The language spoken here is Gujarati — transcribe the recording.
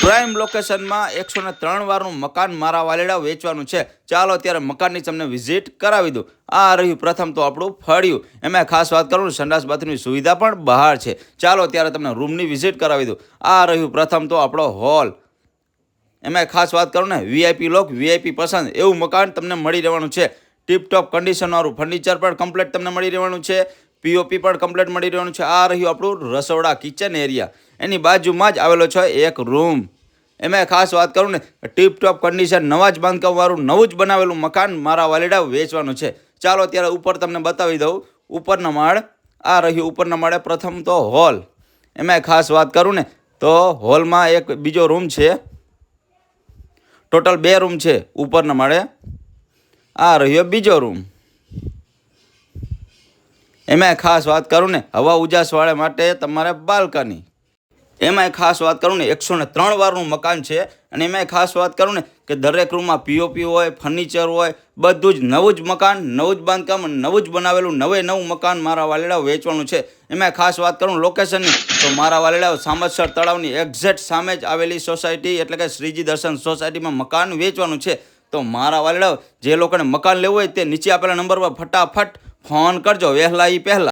પ્રાઇમ લોકેશનમાં 103 વારનું મકાન મારા વાલીડા વેચવાનું છે. ચાલો ત્યારે મકાનની તમને વિઝિટ કરાવી દઉં. આ રહ્યું પ્રથમ તો આપણું ફળિયું. એમાં ખાસ વાત કરું સંડાસ બાથરૂમની સુવિધા પણ બહાર છે. ચાલો ત્યારે તમને રૂમની વિઝિટ કરાવી દઉં. આ રહ્યું પ્રથમ તો આપણો હોલ. એમાં ખાસ વાત કરું ને વીઆઈપી લોક વીઆઈપી પસંદ એવું મકાન તમને મળી રહેવાનું છે. ટીપટોપ કન્ડિશનવાળું ફર્નિચર પણ કમ્પ્લીટ તમને મળી રહેવાનું છે. પીઓપી પણ કમ્પ્લીટ મળી રહેવાનું છે. આ રહ્યું આપણું રસોડા કિચન એરિયા. એની બાજુમાં જ આવેલો છે એક રૂમ. એમાં ખાસ વાત કરું ને ટીપટોપ કન્ડિશન નવા જ બાંધકામવાળું નવું જ બનાવેલું મકાન મારા વાલીડા વેચવાનું છે. ચાલો ત્યારે ઉપર તમને બતાવી દઉં. ઉપરના માળ આ રહ્યું ઉપરના માળે પ્રથમ તો હોલ. એમાં ખાસ વાત કરું ને તો હોલમાં એક બીજો રૂમ છે. ટોટલ 2 રૂમ છે ઉપરના માળે. આ રહ્યો બીજો રૂમ. એમાં ખાસ વાત કરું ને હવા ઉજાસવાળા માટે તમારે બાલ્કની. એમાંય ખાસ વાત કરું ને 103 વારનું મકાન છે. અને એમાંય ખાસ વાત કરું ને કે દરેક રૂમમાં પીઓપી હોય, ફર્નિચર હોય, બધું જ નવું જ મકાન, નવું જ બાંધકામ, નવું જ બનાવેલું નવું મકાન મારા વાલીડાઓ વેચવાનું છે. એમાંય ખાસ વાત કરું લોકેશનની તો મારા વાલીડાઓ સામતસર તળાવની એક્ઝેક્ટ સામે જ આવેલી સોસાયટી એટલે કે શ્રીજી દર્શન સોસાયટીમાં મકાન વેચવાનું છે. તો મારા વાલીડાઓ જે લોકોને મકાન લેવું હોય તે નીચે આપેલા નંબર પર ફટાફટ ફોન કરજો વહેલા પહેલાં.